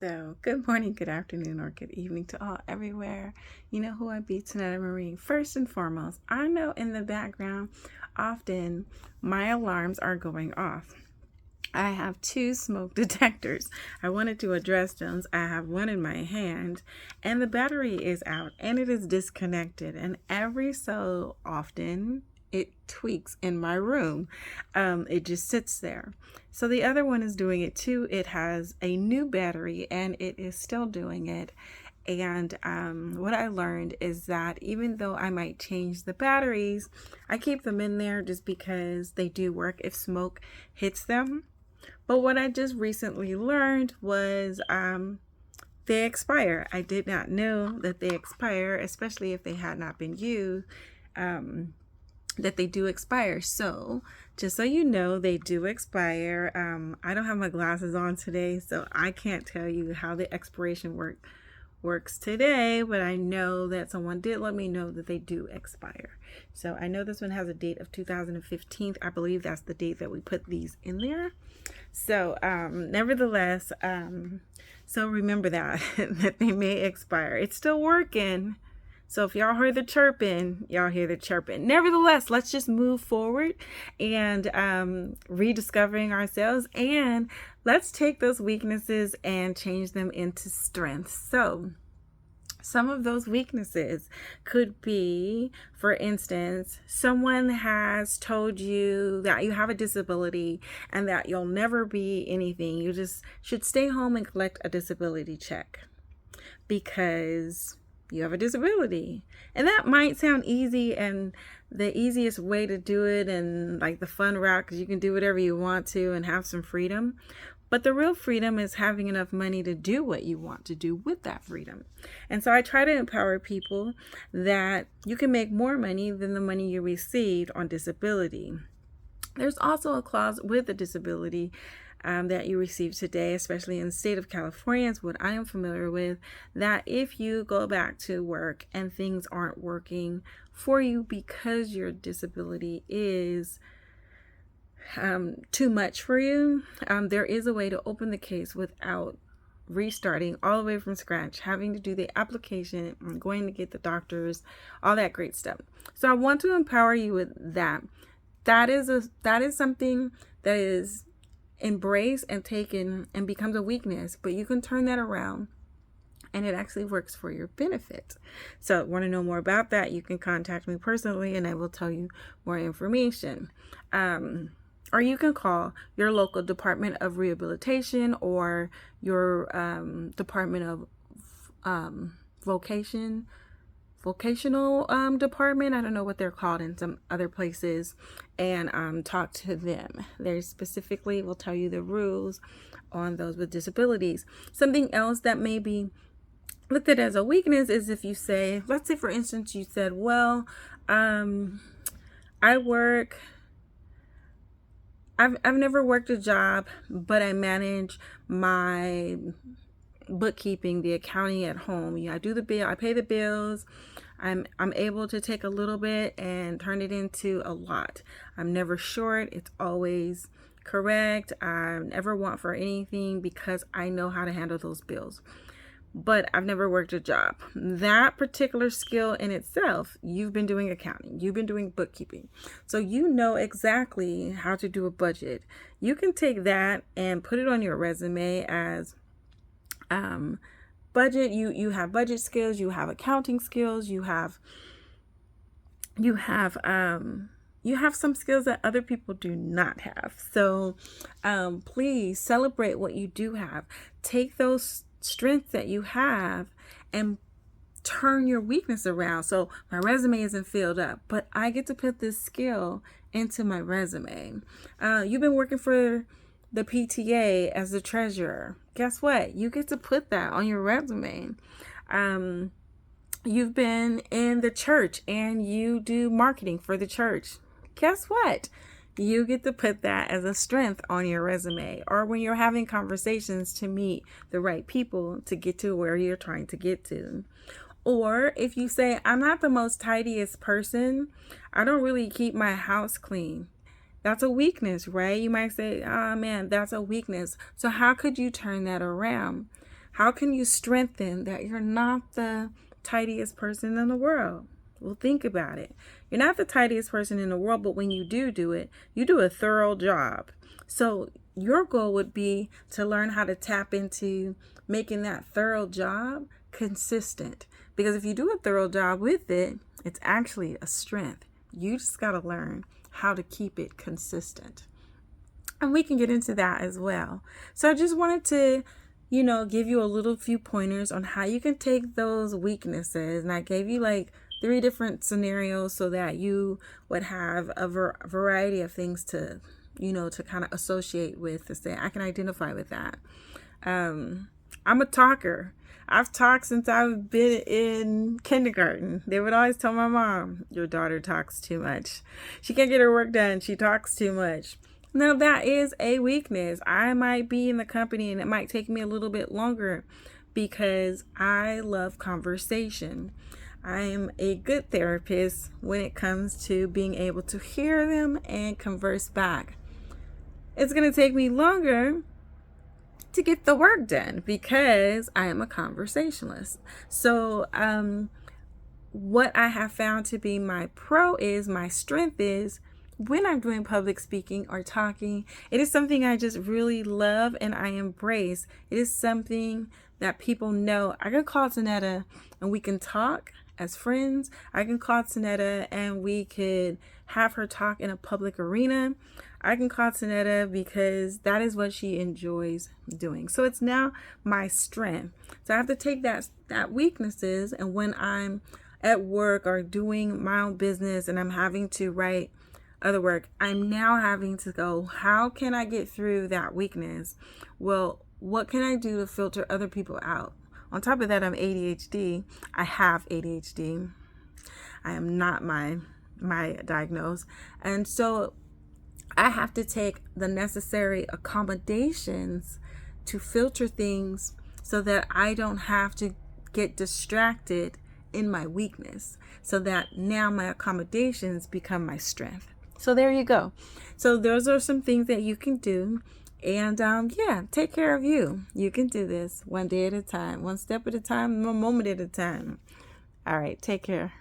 So, good morning, good afternoon, or good evening to all everywhere. You know who I be tonight, Marie. First and foremost, I know in the background, often my alarms are going off. I have two smoke detectors. I wanted to address those. I have one in my hand, and the battery is out and it is disconnected. And every so often, it tweaks in my room. It just sits there. So the other one is doing it too. It has a new battery and it is still doing it. And what I learned is that even though I might change the batteries, I keep them in there just because they do work if smoke hits them. But what I just recently learned was they expire. I did not know that they expire, especially if they had not been used, that they do expire. So just so you know, they do expire. I don't have my glasses on today, so I can't tell you how the expiration works today, but I know that someone did let me know that they do expire. So I know this one has a date of 2015. I believe that's the date that we put these in there. So nevertheless, so remember that that they may expire. It's still working. So if y'all hear the chirping, y'all hear the chirping. Nevertheless, let's just move forward and rediscovering ourselves, and let's take those weaknesses and change them into strengths. So some of those weaknesses could be, for instance, someone has told you that you have a disability and that you'll never be anything. You just should stay home and collect a disability check because you have a disability. And that might sound easy and the easiest way to do it and like the fun route because you can do whatever you want to and have some freedom. But the real freedom is having enough money to do what you want to do with that freedom. And so I try to empower people that you can make more money than the money you received on disability. There's also a clause with the disability that you receive today, especially in the state of California, is what I am familiar with, that if you go back to work and things aren't working for you because your disability is too much for you, there is a way to open the case without restarting all the way from scratch, having to do the application, going to get the doctors, all that great stuff. So I want to empower you with that. That is something that is embraced and taken and becomes a weakness, but you can turn that around and it actually works for your benefit. So want to know more about that, you can contact me personally and I will tell you more information. Or you can call your local Department of Rehabilitation or your Department of vocational department. I don't know what they're called in some other places, and talk to them. They specifically will tell you the rules on those with disabilities. Something else that may be looked at as a weakness is if you say, let's say for instance, you said, well, I've never worked a job, but I manage my bookkeeping, the accounting at home. I do the bill, I pay the bills. I'm able to take a little bit and turn it into a lot. I'm never short. It's always correct. I never want for anything because I know how to handle those bills. But I've never worked a job. That particular skill in itself, you've been doing accounting, you've been doing bookkeeping. So you know exactly how to do a budget. You can take that and put it on your resume as budget. You have budget skills, you have accounting skills, you have some skills that other people do not have. So please celebrate what you do have. Take those strengths that you have and turn your weakness around. So my resume isn't filled up, but I get to put this skill into my resume. You've been working for the PTA as the treasurer. Guess what? You get to put that on your resume. You've been in the church and you do marketing for the church. Guess what? You get to put that as a strength on your resume, or when you're having conversations to meet the right people to get to where you're trying to get to. Or if you say, I'm not the most tidiest person, I don't really keep my house clean. That's a weakness, right? You might say, oh man, that's a weakness. So how could you turn that around? How can you strengthen that you're not the tidiest person in the world? Well, think about it. You're not the tidiest person in the world, but when you do it, you do a thorough job. So your goal would be to learn how to tap into making that thorough job consistent. Because if you do a thorough job with it, it's actually a strength. You just got to learn how to keep it consistent. And we can get into that as well. So I just wanted to, give you a little few pointers on how you can take those weaknesses. And I gave you like 3 different scenarios so that you would have a variety of things to, to kind of associate with, to say, I can identify with that. I'm a talker. I've talked since I've been in kindergarten. They would always tell my mom, your daughter talks too much. She can't get her work done. She talks too much. Now, that is a weakness. I might be in the company and it might take me a little bit longer because I love conversation. I am a good therapist when it comes to being able to hear them and converse back. It's going to take me longer to get the work done because I am a conversationalist. So, what I have found to be my strength is when I'm doing public speaking or talking, it is something I just really love and I embrace. It is something that people know. I can call Tanetta and we can talk as friends. I can call Tanetta and we could have her talk in a public arena. I can call Tanetta because that is what she enjoys doing. So it's now my strength. So I have to take that weaknesses, and when I'm at work or doing my own business and I'm having to write other work, I'm now having to go, how can I get through that weakness? Well, what can I do to filter other people out? On top of that, I'm ADHD. I have ADHD. I am not my diagnosis. And so I have to take the necessary accommodations to filter things so that I don't have to get distracted in my weakness, so that now my accommodations become my strength. So there you go. So those are some things that you can do. And take care of you. You can do this one day at a time, one step at a time, one moment at a time. All right, take care.